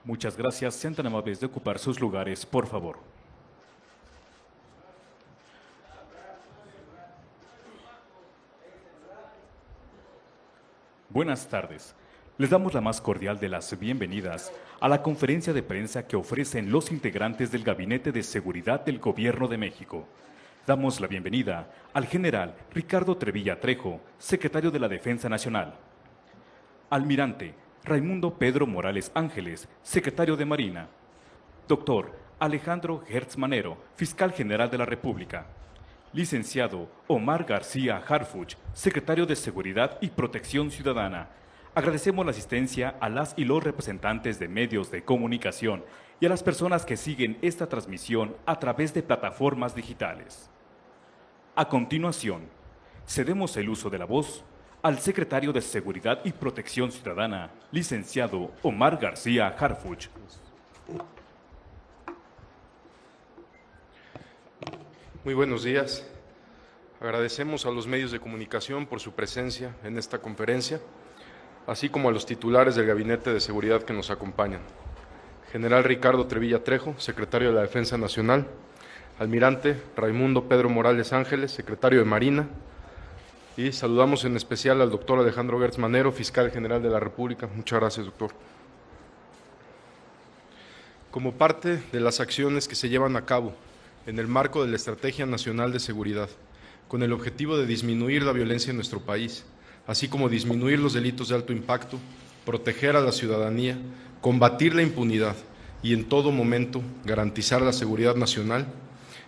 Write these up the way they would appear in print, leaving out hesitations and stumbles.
Muchas gracias. Sean tan amables de ocupar sus lugares, por favor. Buenas tardes. Les damos la más cordial de las bienvenidas a la conferencia de prensa que ofrecen los integrantes del Gabinete de Seguridad del Gobierno de México. Damos la bienvenida al general Ricardo Trevilla Trejo, secretario de la Defensa Nacional. Almirante Raimundo Pedro Morales Ángeles, secretario de Marina. Doctor Alejandro Gertz Manero, fiscal general de la República. Licenciado Omar García Harfuch, secretario de Seguridad y Protección Ciudadana. Agradecemos la asistencia a las y los representantes de medios de comunicación y a las personas que siguen esta transmisión a través de plataformas digitales. A continuación, cedemos el uso de la voz al secretario de Seguridad y Protección Ciudadana, licenciado Omar García Harfuch. Muy buenos días. Agradecemos a los medios de comunicación por su presencia en esta conferencia, así como a los titulares del Gabinete de Seguridad que nos acompañan. General Ricardo Trevilla Trejo, secretario de la Defensa Nacional. Almirante Raimundo Pedro Morales Ángeles, secretario de Marina. Y saludamos en especial al doctor Alejandro Gertz Manero, fiscal general de la República. Muchas gracias, doctor. Como parte de las acciones que se llevan a cabo en el marco de la Estrategia Nacional de Seguridad, con el objetivo de disminuir la violencia en nuestro país, así como disminuir los delitos de alto impacto, proteger a la ciudadanía, combatir la impunidad y en todo momento garantizar la seguridad nacional,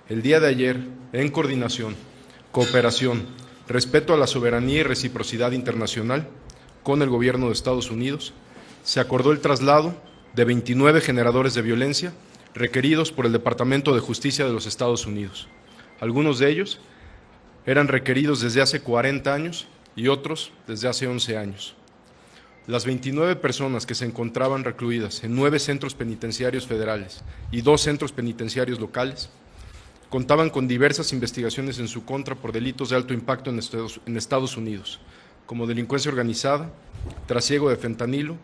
el día de ayer, en coordinación, cooperación, respeto a la soberanía y reciprocidad internacional con el Gobierno de Estados Unidos, se acordó el traslado de 29 generadores de violencia requeridos por el Departamento de Justicia de los Estados Unidos. Algunos de ellos eran requeridos desde hace 40 años y otros desde hace 11 años. Las 29 personas que se encontraban recluidas en 9 centros penitenciarios federales y 2 centros penitenciarios locales contaban con diversas investigaciones en su contra por delitos de alto impacto en Estados Unidos, como delincuencia organizada, trasiego de fentanilo,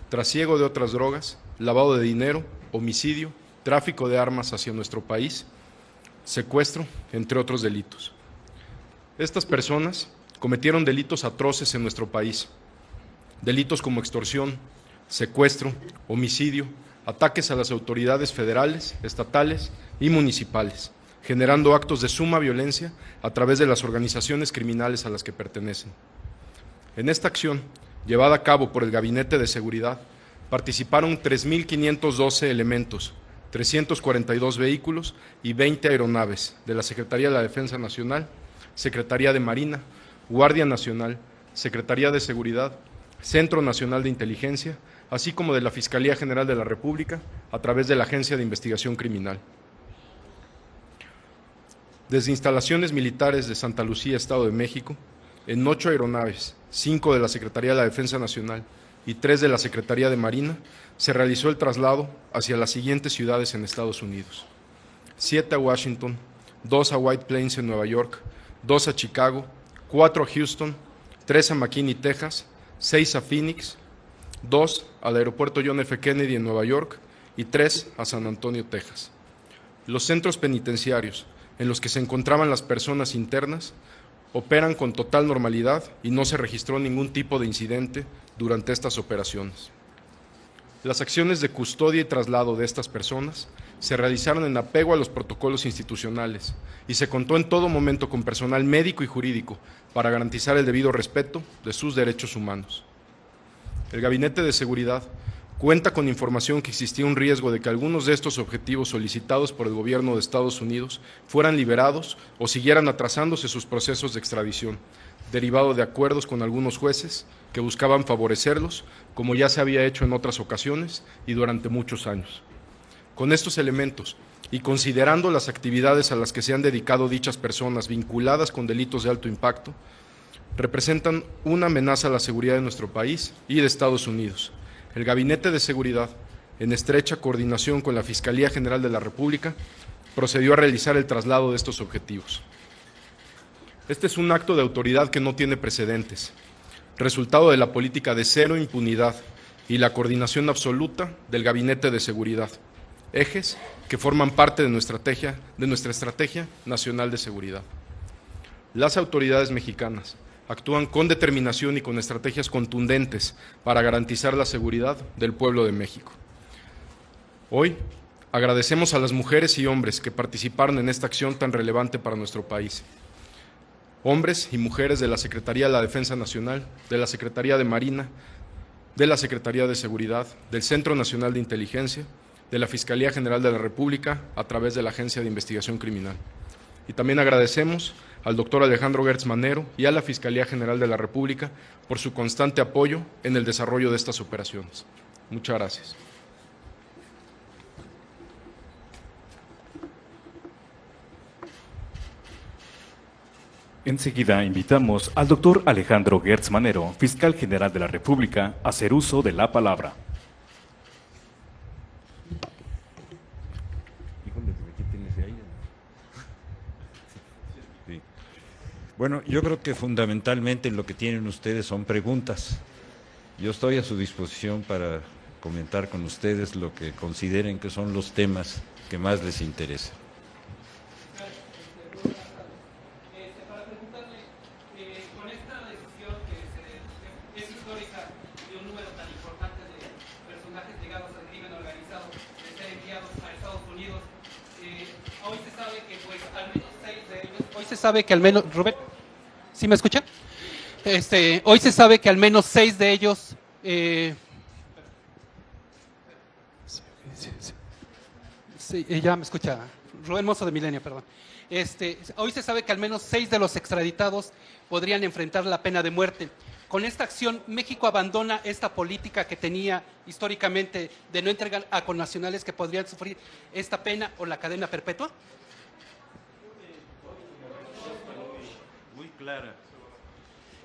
trasiego de otras drogas, lavado de dinero, homicidio, tráfico de armas hacia nuestro país, secuestro, entre otros delitos. Estas personas cometieron delitos atroces en nuestro país, delitos como extorsión, secuestro, homicidio, ataques a las autoridades federales, estatales y municipales, generando actos de suma violencia a través de las organizaciones criminales a las que pertenecen. En esta acción, llevada a cabo por el Gabinete de Seguridad, participaron 3.512 elementos, 342 vehículos y 20 aeronaves de la Secretaría de la Defensa Nacional, Secretaría de Marina, Guardia Nacional, Secretaría de Seguridad, Centro Nacional de Inteligencia, así como de la Fiscalía General de la República, a través de la Agencia de Investigación Criminal. Desde instalaciones militares de Santa Lucía, Estado de México, en 8 aeronaves, 5 de la Secretaría de la Defensa Nacional y 3 de la Secretaría de Marina, se realizó el traslado hacia las siguientes ciudades en Estados Unidos: 7 a Washington, 2 a White Plains en Nueva York, 2 a Chicago, 4 a Houston, 3 a McKinney, Texas, 6 a Phoenix, 2 al Aeropuerto John F. Kennedy en Nueva York y 3 a San Antonio, Texas. Los centros penitenciarios en los que se encontraban las personas internas operan con total normalidad y no se registró ningún tipo de incidente durante estas operaciones. Las acciones de custodia y traslado de estas personas se realizaron en apego a los protocolos institucionales y se contó en todo momento con personal médico y jurídico para garantizar el debido respeto de sus derechos humanos. El Gabinete de Seguridad cuenta con información que existía un riesgo de que algunos de estos objetivos solicitados por el Gobierno de Estados Unidos fueran liberados o siguieran atrasándose sus procesos de extradición, derivado de acuerdos con algunos jueces que buscaban favorecerlos, como ya se había hecho en otras ocasiones y durante muchos años. Con estos elementos, y considerando las actividades a las que se han dedicado dichas personas vinculadas con delitos de alto impacto, representan una amenaza a la seguridad de nuestro país y de Estados Unidos. El Gabinete de Seguridad, en estrecha coordinación con la Fiscalía General de la República, procedió a realizar el traslado de estos objetivos. Este es un acto de autoridad que no tiene precedentes, resultado de la política de cero impunidad y la coordinación absoluta del Gabinete de Seguridad, ejes que forman parte de nuestra estrategia nacional de seguridad. Las autoridades mexicanas actúan con determinación y con estrategias contundentes para garantizar la seguridad del pueblo de México. Hoy agradecemos a las mujeres y hombres que participaron en esta acción tan relevante para nuestro país. Hombres y mujeres de la Secretaría de la Defensa Nacional, de la Secretaría de Marina, de la Secretaría de Seguridad, del Centro Nacional de Inteligencia, de la Fiscalía General de la República, a través de la Agencia de Investigación Criminal. Y también agradecemos al doctor Alejandro Gertz Manero y a la Fiscalía General de la República por su constante apoyo en el desarrollo de estas operaciones. Muchas gracias. Enseguida invitamos al doctor Alejandro Gertz Manero, fiscal general de la República, a hacer uso de la palabra. Bueno, yo creo que fundamentalmente lo que tienen ustedes son preguntas. Yo estoy a su disposición para comentar con ustedes lo que consideren que son los temas que más les interesan. Para preguntarle, con esta decisión que es histórica de un número tan importante de personajes ligados al crimen organizado de ser enviados a Estados Unidos, hoy se sabe que pues al menos 6 de ellos, hoy se sabe que al menos, Rubén, ¿sí me escuchan? Hoy se sabe que al menos 6 de ellos sí, ya me escucha, Rubén Mozo de Milenio, perdón. Hoy se sabe que al menos 6 de los extraditados podrían enfrentar la pena de muerte. Con esta acción, México abandona esta política que tenía históricamente de no entregar a connacionales que podrían sufrir esta pena o la cadena perpetua. Muy clara.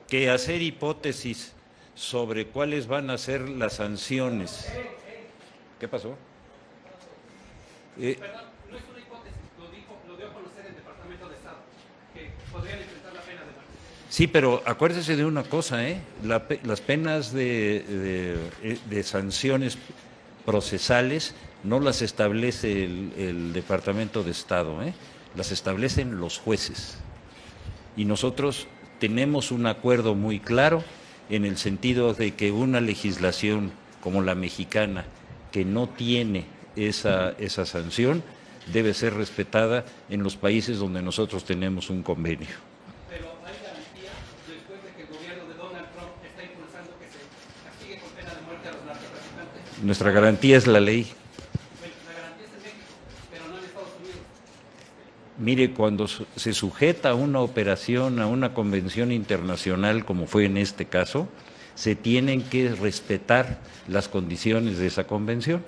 Que hacer hipótesis sobre cuáles van a ser las sanciones. ¿Qué pasó? Perdón, no es una hipótesis, lo dio a conocer el Departamento de Estado, que podrían enfrentar la pena de muerte. Sí, pero acuérdese de una cosa, las penas de sanciones procesales no las establece el Departamento de Estado, las establecen los jueces. Y nosotros tenemos un acuerdo muy claro en el sentido de que una legislación como la mexicana, que no tiene esa sanción, debe ser respetada en los países donde nosotros tenemos un convenio. Pero hay garantía, después de que el gobierno de Donald Trump está impulsando que se castigue con pena de muerte a los narcotraficantes. Nuestra garantía es la ley. Bueno, la garantía es en México, pero no en Estados Unidos. Mire, cuando se sujeta a una operación, a una convención internacional, como fue en este caso, se tienen que respetar las condiciones de esa convención.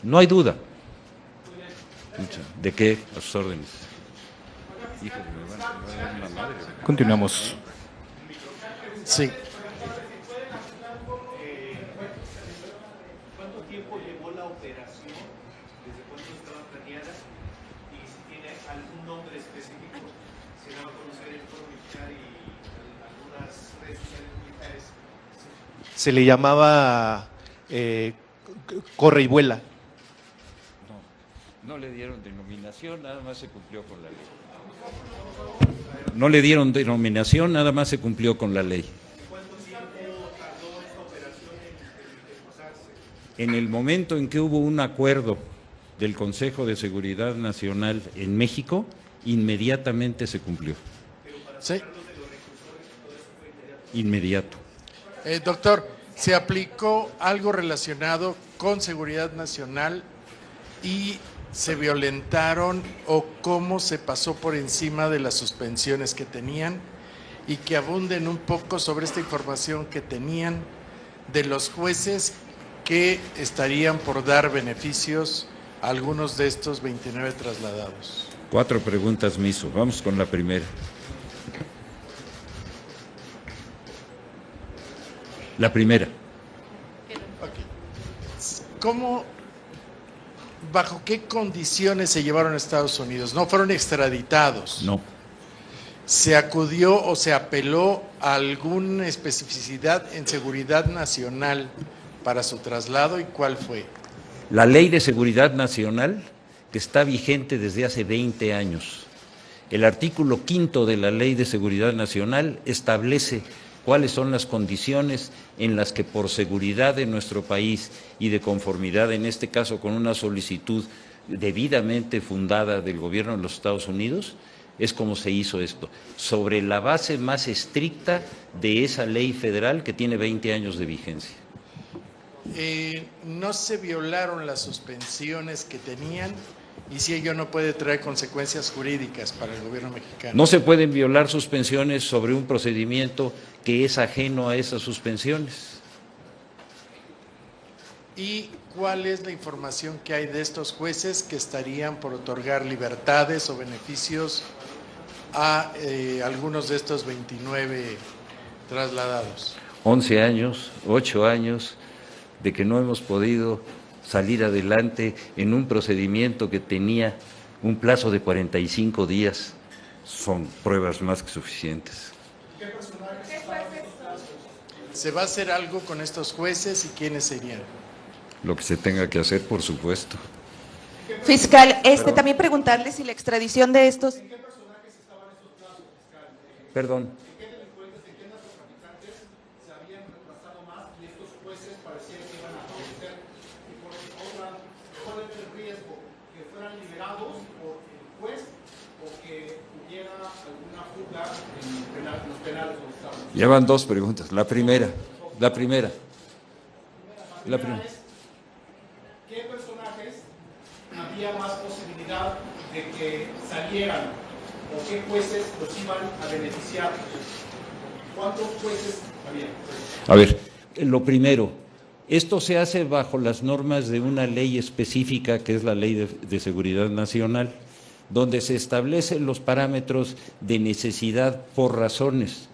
No hay duda. ¿De qué? A sus órdenes. Híjole, me van a dar una madre. Continuamos. Sí. ¿Cuánto tiempo llevó la operación? ¿Desde cuándo estaba planeada? Y si tiene algún nombre específico, se daba a conocer el foro militar y algunas redes sociales militares. Se le llamaba corre y vuela. No le dieron denominación, nada más se cumplió con la ley. No le dieron denominación, nada más se cumplió con la ley. ¿Cuánto tiempo tardó esta operación en ejecutarse? En el momento en que hubo un acuerdo del Consejo de Seguridad Nacional en México, inmediatamente se cumplió. Sí. Inmediato. Doctor, ¿se aplicó algo relacionado con seguridad nacional y se violentaron o cómo se pasó por encima de las suspensiones que tenían? Y que abunden un poco sobre esta información que tenían de los jueces que estarían por dar beneficios a algunos de estos 29 trasladados. 4 preguntas me hizo. Vamos con la primera. La primera. ¿Cómo, bajo qué condiciones se llevaron a Estados Unidos? ¿No fueron extraditados? No. ¿Se acudió o se apeló a alguna especificidad en seguridad nacional para su traslado y cuál fue? La Ley de Seguridad Nacional, que está vigente desde hace 20 años. El artículo 5 de la Ley de Seguridad Nacional establece cuáles son las condiciones en las que por seguridad de nuestro país y de conformidad, en este caso con una solicitud debidamente fundada del gobierno de los Estados Unidos, es como se hizo esto, sobre la base más estricta de esa ley federal que tiene 20 años de vigencia. No se violaron las suspensiones que tenían y si ello no puede traer consecuencias jurídicas para el gobierno mexicano. No se pueden violar suspensiones sobre un procedimiento que es ajeno a esas suspensiones. ¿Y cuál es la información que hay de estos jueces que estarían por otorgar libertades o beneficios a algunos de estos 29 trasladados? 11 años, 8 años de que no hemos podido salir adelante en un procedimiento que tenía un plazo de 45 días, son pruebas más que suficientes. ¿Se va a hacer algo con estos jueces y quiénes serían? Lo que se tenga que hacer, por supuesto. Fiscal, también preguntarle si la extradición de estos... Perdón. Ya van dos preguntas. La primera. ¿Qué personajes había más posibilidad de que salieran o qué jueces los iban a beneficiar? ¿Cuántos jueces había? A ver, lo primero, esto se hace bajo las normas de una ley específica que es la Ley de Seguridad Nacional, donde se establecen los parámetros de necesidad por razones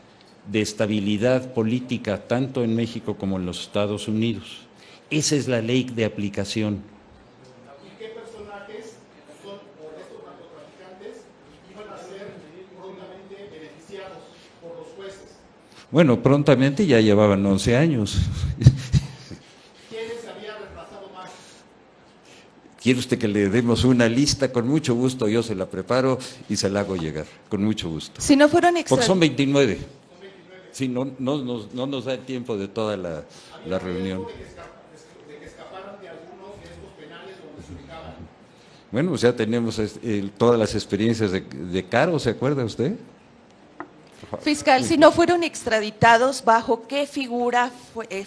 de estabilidad política, tanto en México como en los Estados Unidos. Esa es la ley de aplicación. ¿Y qué personajes son, o de estos narcotraficantes, iban a ser prontamente beneficiados por los jueces? Bueno, prontamente ya llevaban 11 años. ¿Quiénes habían retrasado más? ¿Quiere usted que le demos una lista? Con mucho gusto yo se la preparo y se la hago llegar, con mucho gusto. Si no fueron Porque son extraditados... 29. Sí, no nos da el tiempo de toda la reunión. De que escaparan de algunos de estos penales donde se ubicaban. Bueno, pues ya tenemos todas las experiencias de Caro, ¿se acuerda usted? Fiscal, si no fueron extraditados, ¿bajo qué figura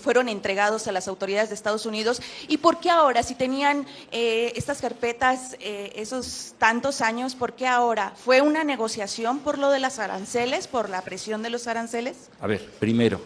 fueron entregados a las autoridades de Estados Unidos? ¿Y por qué ahora, si tenían estas carpetas esos tantos años, por qué ahora? ¿Fue una negociación por lo de las aranceles, por la presión de los aranceles? A ver, primero,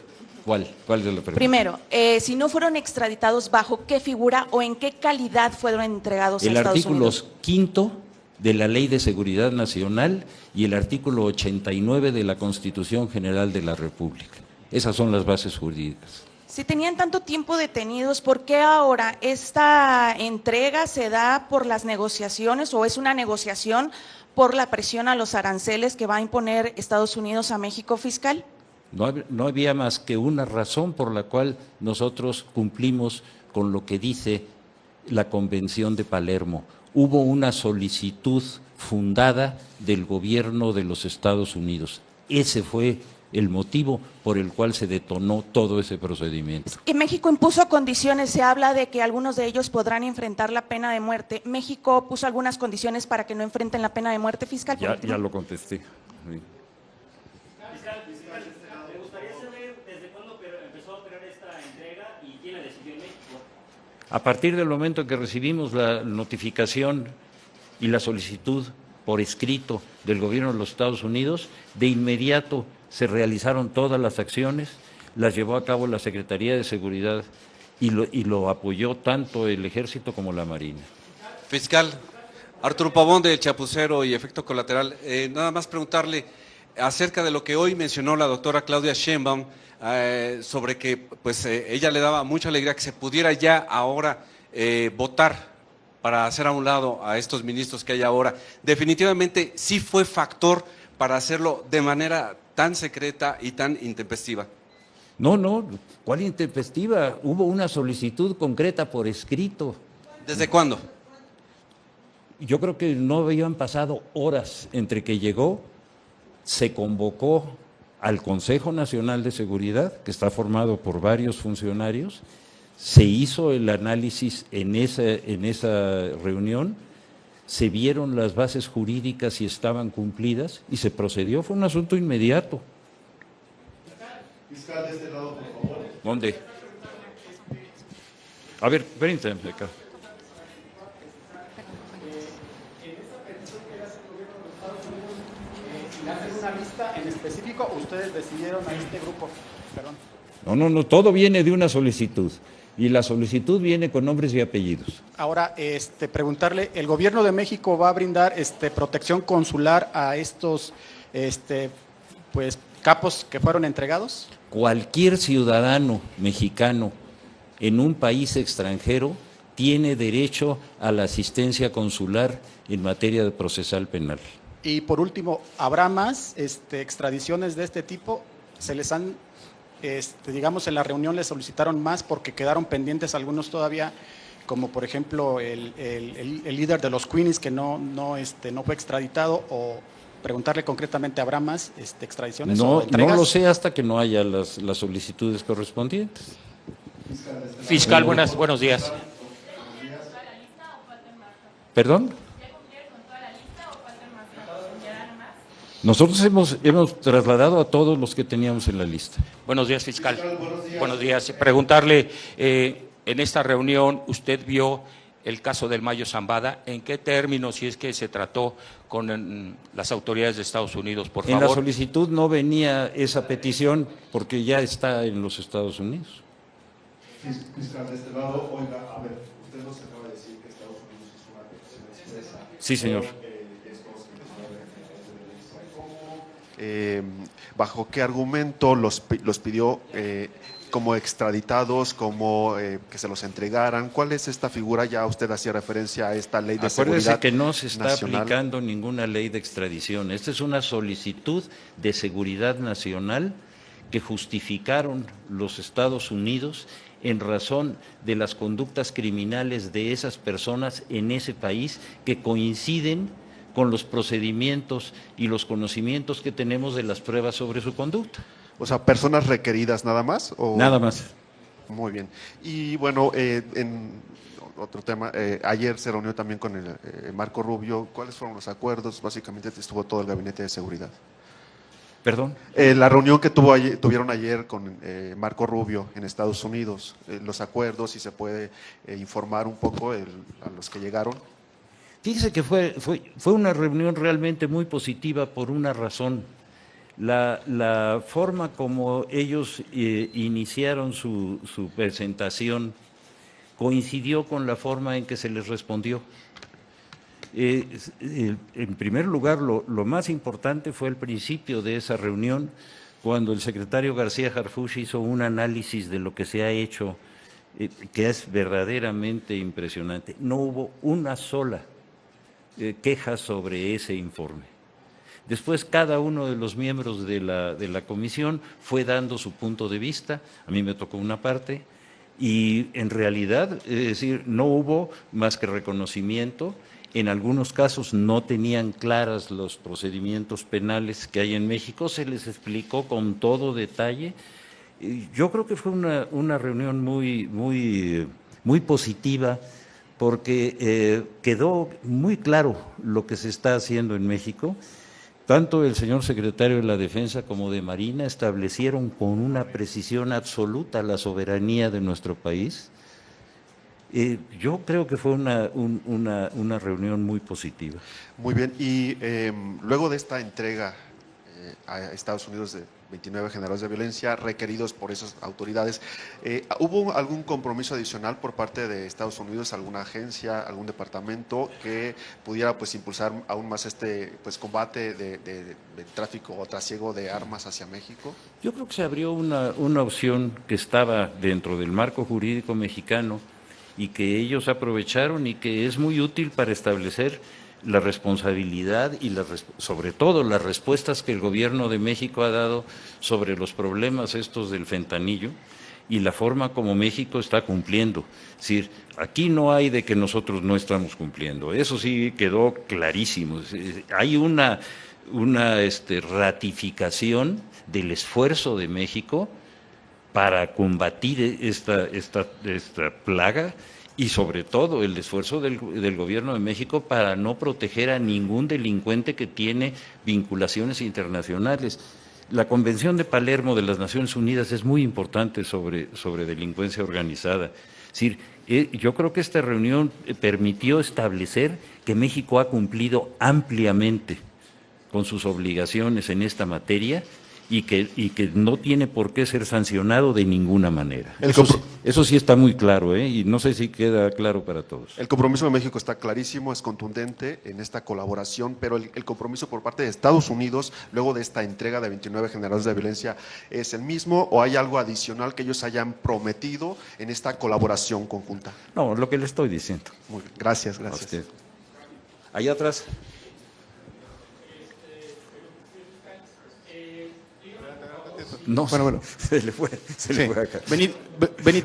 ¿cuál es la pregunta? Primero, si no fueron extraditados, ¿bajo qué figura o en qué calidad fueron entregados a Estados Unidos? El artículo 5 de la Ley de Seguridad Nacional y el artículo 89 de la Constitución General de la República. Esas son las bases jurídicas. Si tenían tanto tiempo detenidos, ¿por qué ahora esta entrega se da por las negociaciones o es una negociación por la presión a los aranceles que va a imponer Estados Unidos a México, fiscal? No había más que una razón por la cual nosotros cumplimos con lo que dice la Convención de Palermo. Hubo una solicitud fundada del gobierno de los Estados Unidos. Ese fue el motivo por el cual se detonó todo ese procedimiento. Que México impuso condiciones, se habla de que algunos de ellos podrán enfrentar la pena de muerte. ¿México puso algunas condiciones para que no enfrenten la pena de muerte, fiscal? Ya lo contesté. Sí. Me gustaría saber desde cuándo empezó a operar esta entrega y quién la decidió en México. A partir del momento en que recibimos la notificación y la solicitud por escrito del gobierno de los Estados Unidos, de inmediato se realizaron todas las acciones, las llevó a cabo la Secretaría de Seguridad y lo apoyó tanto el Ejército como la Marina. Fiscal, Arturo Pavón del Chapucero y Efecto Colateral, nada más preguntarle acerca de lo que hoy mencionó la doctora Claudia Sheinbaum, sobre que pues ella le daba mucha alegría que se pudiera ya ahora votar para hacer a un lado a estos ministros que hay ahora. Definitivamente sí fue factor para hacerlo de manera tan secreta y tan intempestiva. No, ¿cuál intempestiva? Hubo una solicitud concreta por escrito. ¿Desde cuándo? Yo creo que no habían pasado horas entre que llegó, se convocó al Consejo Nacional de Seguridad, que está formado por varios funcionarios, se hizo el análisis en esa reunión, se vieron las bases jurídicas si estaban cumplidas y se procedió, fue un asunto inmediato. Fiscal, de este lado, por favor. ¿Dónde? A ver, permítanme acá. ¿Hacen una lista en específico? ¿Ustedes decidieron a este grupo? Perdón. No, todo viene de una solicitud y la solicitud viene con nombres y apellidos. Ahora, preguntarle, ¿el gobierno de México va a brindar protección consular a estos pues capos que fueron entregados? Cualquier ciudadano mexicano en un país extranjero tiene derecho a la asistencia consular en materia de procesal penal. Y por último, ¿habrá más extradiciones de este tipo? ¿Se les han, digamos, en la reunión les solicitaron más porque quedaron pendientes algunos todavía, como por ejemplo el líder de los Queenies que no fue extraditado? O preguntarle concretamente, ¿habrá más extradiciones o entregas? No lo sé hasta que no haya las solicitudes correspondientes. Fiscal, buenos días. ¿Perdón? Nosotros hemos trasladado a todos los que teníamos en la lista. Buenos días, fiscal. Buenos días. Preguntarle, en esta reunión usted vio el caso del Mayo Zambada, ¿en qué términos, si es que se trató con las autoridades de Estados Unidos, por favor? En la solicitud no venía esa petición porque ya está en los Estados Unidos. Fiscal, de este lado, oiga, a ver, usted nos acaba de decir que Estados Unidos hizo una petición expresa. Sí, señor. ¿Bajo qué argumento los pidió como extraditados, como que se los entregaran? ¿Cuál es esta figura? Ya usted hacía referencia a esta ley de seguridad Acuérdese que no se está nacional. aplicando ninguna ley de extradición. Esta es una solicitud de seguridad nacional que justificaron los Estados Unidos en razón de las conductas criminales de esas personas en ese país que coinciden con los procedimientos y los conocimientos que tenemos de las pruebas sobre su conducta. O sea, ¿personas requeridas nada más? ¿O? Nada más. Muy bien. Y bueno, en otro tema, ayer se reunió también con el Marco Rubio. ¿Cuáles fueron los acuerdos? Básicamente estuvo todo el gabinete de seguridad. ¿Perdón? La reunión que tuvieron ayer con Marco Rubio en Estados Unidos, los acuerdos, si se puede informar un poco a los que llegaron. Fíjese que fue una reunión realmente muy positiva por una razón. La forma como ellos iniciaron su presentación coincidió con la forma en que se les respondió. En primer lugar, lo más importante fue el principio de esa reunión, cuando el secretario García Harfuch hizo un análisis de lo que se ha hecho, que es verdaderamente impresionante. No hubo una sola queja sobre ese informe. Después cada uno de los miembros de la comisión fue dando su punto de vista, a mí me tocó una parte, y en realidad, es decir, no hubo más que reconocimiento. En algunos casos no tenían claras los procedimientos penales que hay en México, se les explicó con todo detalle. Yo creo que fue una reunión muy positiva, porque quedó muy claro lo que se está haciendo en México. Tanto el señor secretario de la Defensa como de Marina establecieron con una precisión absoluta la soberanía de nuestro país. Yo creo que fue una reunión muy positiva. Muy bien, y luego de esta entrega a Estados Unidos de 29 generales de violencia requeridos por esas autoridades, ¿hubo algún compromiso adicional por parte de Estados Unidos, alguna agencia, algún departamento que pudiera pues impulsar aún más combate del tráfico o trasiego de armas hacia México? Yo creo que se abrió una opción que estaba dentro del marco jurídico mexicano y que ellos aprovecharon y que es muy útil para establecer la responsabilidad y sobre todo las respuestas que el gobierno de México ha dado sobre los problemas estos del fentanilo y la forma como México está cumpliendo. Es decir, aquí no hay de que nosotros no estamos cumpliendo, eso sí quedó clarísimo. Hay una ratificación del esfuerzo de México para combatir esta plaga y sobre todo el esfuerzo del gobierno de México para no proteger a ningún delincuente que tiene vinculaciones internacionales. La Convención de Palermo de las Naciones Unidas es muy importante sobre delincuencia organizada. Es decir, yo creo que esta reunión permitió establecer que México ha cumplido ampliamente con sus obligaciones en esta materia y que no tiene por qué ser sancionado de ninguna manera. Eso sí está muy claro, y no sé si queda claro para todos. El compromiso de México está clarísimo, es contundente en esta colaboración, pero el compromiso por parte de Estados Unidos, luego de esta entrega de 29 generales de violencia, ¿es el mismo o hay algo adicional que ellos hayan prometido en esta colaboración conjunta? No, lo que le estoy diciendo. Muy bien, gracias, gracias. Allá atrás. No, bueno. Se le fue acá. Benito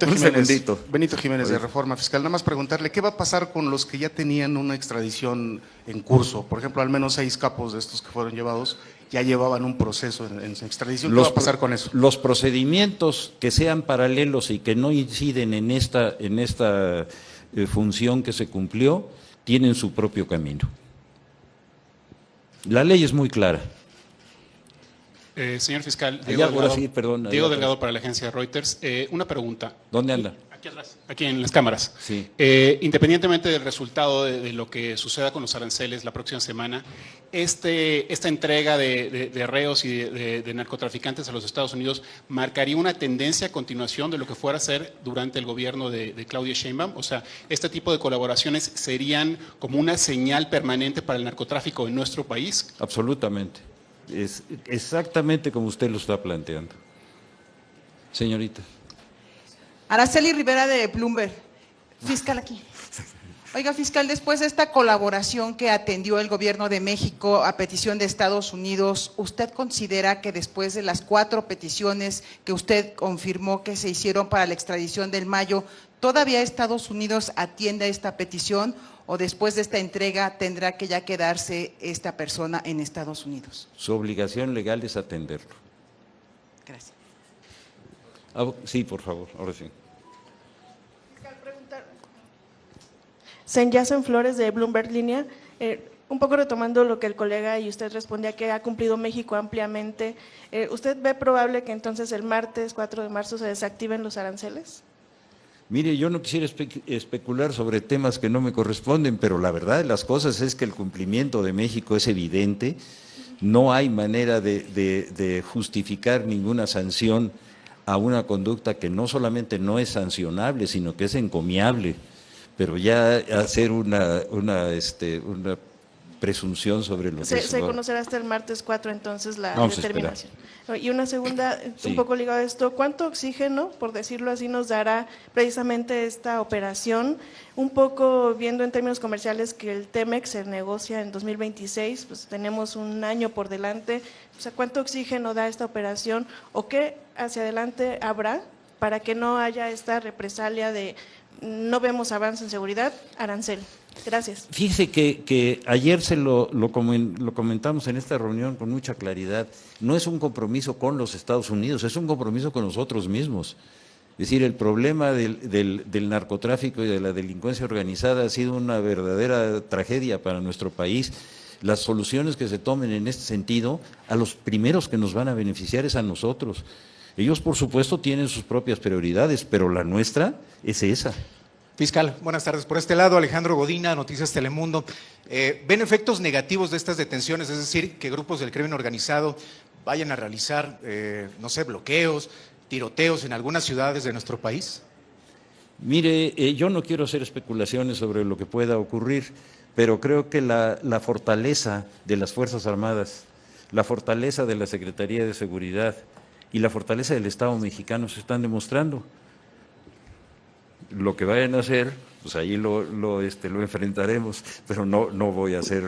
Un Jiménez, segundito. Benito Jiménez de Reforma Fiscal. Nada más preguntarle, ¿qué va a pasar con los que ya tenían una extradición en curso? Por ejemplo, al menos 6 capos de estos que fueron llevados ya llevaban un proceso en extradición. ¿Qué va a pasar con eso? Los procedimientos que sean paralelos y que no inciden en esta función que se cumplió, tienen su propio camino. La ley es muy clara. Señor fiscal, Diego Delgado para la agencia Reuters. Una pregunta. ¿Dónde anda? Aquí atrás, aquí en las cámaras. Sí. Independientemente del resultado de lo que suceda con los aranceles la próxima semana, esta entrega de reos y de narcotraficantes a los Estados Unidos marcaría una tendencia a continuación de lo que fuera a ser durante el gobierno de Claudia Sheinbaum. O sea, este tipo de colaboraciones serían como una señal permanente para el narcotráfico en nuestro país. Absolutamente. Es exactamente como usted lo está planteando. Señorita. Araceli Rivera de Bloomberg. Fiscal aquí. Oiga, fiscal, después de esta colaboración que atendió el gobierno de México a petición de Estados Unidos, ¿usted considera que después de las 4 peticiones que usted confirmó que se hicieron para la extradición del Mayo, todavía Estados Unidos atiende a esta petición o después de esta entrega tendrá que ya quedarse esta persona en Estados Unidos? Su obligación legal es atenderlo. Gracias. Sí, por favor, ahora sí. Senyasen Flores de Bloomberg Línea, un poco retomando lo que el colega y usted respondía que ha cumplido México ampliamente, ¿usted ve probable que entonces el martes 4 de marzo se desactiven los aranceles? Mire, yo no quisiera especular sobre temas que no me corresponden, pero la verdad de las cosas es que el cumplimiento de México es evidente, no hay manera de justificar ninguna sanción a una conducta que no solamente no es sancionable, sino que es encomiable. Pero ya hacer una presunción sobre lo que se conocerá hasta el martes 4 entonces la determinación. Y una segunda, sí, un poco ligado a esto, ¿cuánto oxígeno, por decirlo así, nos dará precisamente esta operación? Un poco viendo en términos comerciales que el TEMEC se negocia en 2026, pues tenemos un año por delante, o sea, ¿cuánto oxígeno da esta operación o qué hacia adelante habrá para que no haya esta represalia de no vemos avance en seguridad, arancel? Gracias. Fíjese que ayer lo comentamos en esta reunión con mucha claridad, no es un compromiso con los Estados Unidos, es un compromiso con nosotros mismos. Es decir, el problema del narcotráfico y de la delincuencia organizada ha sido una verdadera tragedia para nuestro país. Las soluciones que se tomen en este sentido, a los primeros que nos van a beneficiar es a nosotros. Ellos, por supuesto, tienen sus propias prioridades, pero la nuestra es esa. Fiscal, buenas tardes. Por este lado, Alejandro Godina, Noticias Telemundo. ¿Ven efectos negativos de estas detenciones? Es decir, que grupos del crimen organizado vayan a realizar, no sé, bloqueos, tiroteos en algunas ciudades de nuestro país. Mire, yo no quiero hacer especulaciones sobre lo que pueda ocurrir, pero creo que la fortaleza de las Fuerzas Armadas, la fortaleza de la Secretaría de Seguridad y la fortaleza del Estado mexicano se están demostrando. Lo que vayan a hacer pues ahí lo enfrentaremos, pero no voy a hacer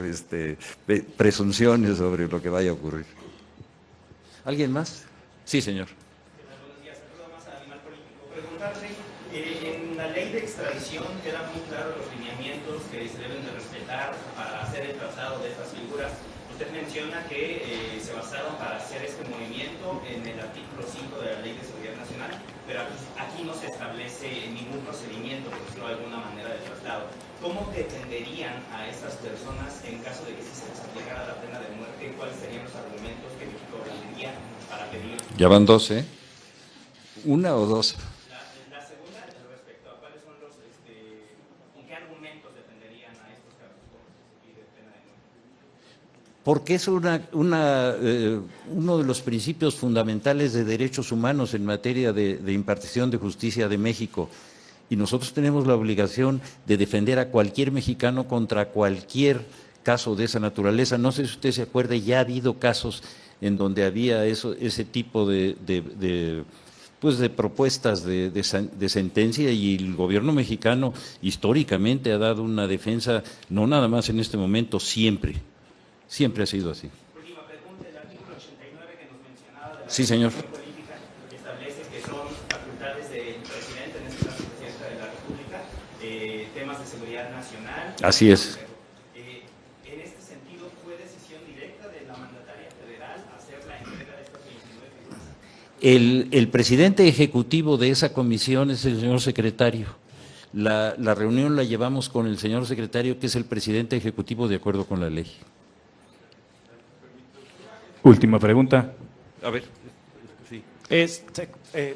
presunciones sobre lo que vaya a ocurrir. ¿Alguien más? Sí, señor. Buenos días, saludo más a Animal Político. Preguntarle, en la ley de extradición quedan muy claros los lineamientos que se deben de respetar para hacer el traslado de estas figuras. Usted menciona que se basaron para hacer este movimiento en el artículo 5 de la Ley de Seguridad Nacional, pero aquí no se establece ningún procedimiento, por decirlo de alguna manera, de traslado. ¿Cómo defenderían a estas personas en caso de que sí se les aplicara la pena de muerte? ¿Cuáles serían los argumentos que México tendría para pedir? Ya van dos, ¿eh? ¿Una o dos? La segunda, respecto a cuáles son los, ¿con qué argumentos defenderían a estos casos por se pide pena de muerte? Porque es uno de los principios fundamentales de derechos humanos en materia de impartición de justicia de México. Y nosotros tenemos la obligación de defender a cualquier mexicano contra cualquier caso de esa naturaleza. No sé si usted se acuerda, ya ha habido casos en donde había ese tipo de propuestas de sentencia, y el gobierno mexicano históricamente ha dado una defensa, no nada más en este momento, siempre ha sido así. Última pregunta, el artículo 89 que nos mencionaba de la Sí, señor. Constitución política establece que son facultades del presidente, en este caso presidenta de la República, temas de seguridad nacional. Así es. En este sentido, ¿fue decisión directa de la mandataria federal hacer la entrega de estas 29 figuras? El presidente ejecutivo de esa comisión es el señor secretario. La reunión la llevamos con el señor secretario, que es el presidente ejecutivo de acuerdo con la ley. Última pregunta. A ver. Sí.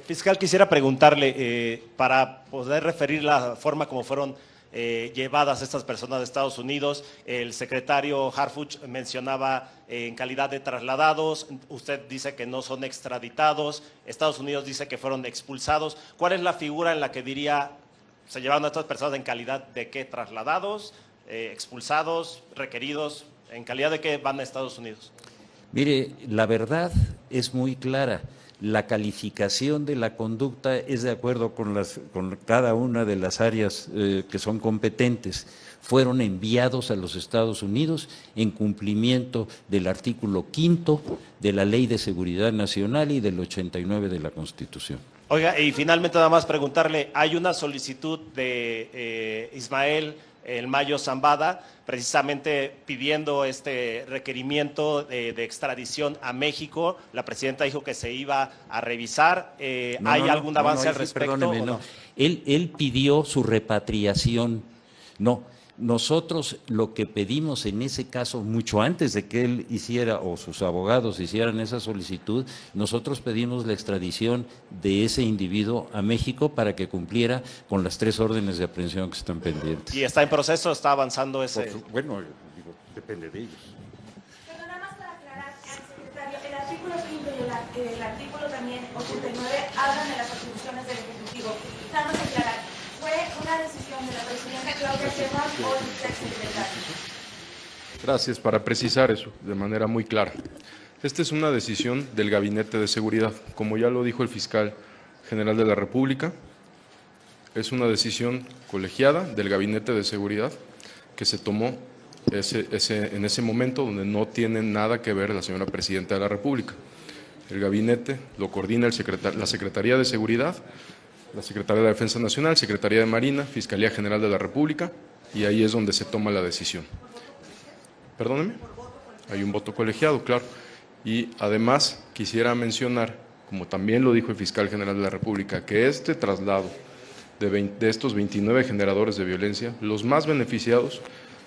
Fiscal, quisiera preguntarle, para poder referir la forma como fueron llevadas estas personas de Estados Unidos, el secretario Harfuch mencionaba en calidad de trasladados, usted dice que no son extraditados, Estados Unidos dice que fueron expulsados. ¿Cuál es la figura en la que diría se llevaron a estas personas en calidad de qué? ¿Trasladados, expulsados, requeridos? ¿En calidad de qué van a Estados Unidos? Mire, la verdad es muy clara. La calificación de la conducta es de acuerdo con cada una de las áreas que son competentes. Fueron enviados a los Estados Unidos en cumplimiento del artículo 5 de la Ley de Seguridad Nacional y del 89 de la Constitución. Oiga, y finalmente nada más preguntarle, hay una solicitud de Ismael El Mayo Zambada, precisamente pidiendo este requerimiento de extradición a México. La presidenta dijo que se iba a revisar. ¿Hay algún avance al respecto? Perdóneme, no. Él pidió su repatriación. No, nosotros lo que pedimos en ese caso, mucho antes de que él hiciera o sus abogados hicieran esa solicitud, nosotros pedimos la extradición de ese individuo a México para que cumpliera con las 3 órdenes de aprehensión que están pendientes. ¿Y está en proceso? ¿Está avanzando ese? Bueno, digo, depende de ellos. Pero nada más para aclarar, secretario, el artículo 5 y el artículo también 89 hablan de las atribuciones del Ejecutivo. Nada más aclarar, ¿fue una decisión de la presidenta Claudia Sheinbaum o del secretario? Gracias. Para precisar eso de manera muy clara. Esta es una decisión del Gabinete de Seguridad. Como ya lo dijo el fiscal general de la República, es una decisión colegiada del Gabinete de Seguridad que se tomó en ese momento, donde no tiene nada que ver la señora Presidenta de la República. El gabinete lo coordina la Secretaría de Seguridad, la Secretaría de la Defensa Nacional, Secretaría de Marina, Fiscalía General de la República, y ahí es donde se toma la decisión. Perdóneme, hay un voto colegiado, claro. Y además quisiera mencionar, como también lo dijo el fiscal general de la República, que este traslado de estos 29 generadores de violencia, los más beneficiados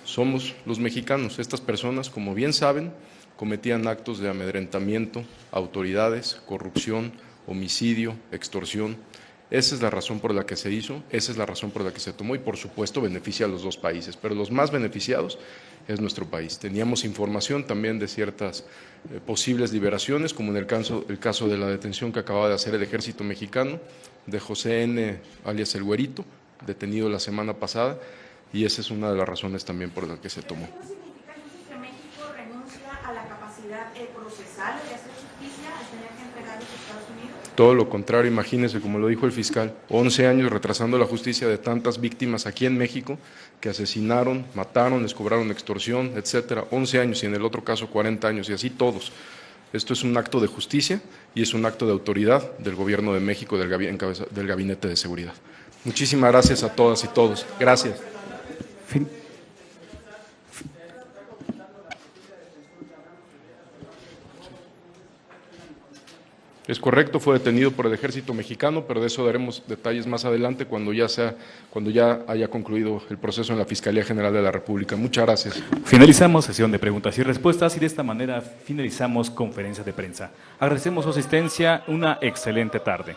somos los mexicanos. Estas personas, como bien saben, cometían actos de amedrentamiento a autoridades, corrupción, homicidio, extorsión. Esa es la razón por la que se hizo, esa es la razón por la que se tomó y, por supuesto, beneficia a los dos países, pero los más beneficiados es nuestro país. Teníamos información también de ciertas posibles liberaciones, como en el caso de la detención que acababa de hacer el Ejército Mexicano de José N., alias El Güerito, detenido la semana pasada, y esa es una de las razones también por la que se tomó. ¿No significa entonces que México renuncia a la capacidad procesal de hacer justicia al tener que entregar a los Estados Unidos? Todo lo contrario, imagínense, como lo dijo el fiscal, 11 años retrasando la justicia de tantas víctimas aquí en México que asesinaron, mataron, les cobraron extorsión, etcétera. 11 años y en el otro caso 40 años y así todos. Esto es un acto de justicia y es un acto de autoridad del Gobierno de México, del Gabinete de Seguridad. Muchísimas gracias a todas y todos. Gracias. Es correcto, fue detenido por el Ejército Mexicano, pero de eso daremos detalles más adelante cuando ya haya concluido el proceso en la Fiscalía General de la República. Muchas gracias. Finalizamos sesión de preguntas y respuestas y de esta manera finalizamos conferencia de prensa. Agradecemos su asistencia, una excelente tarde.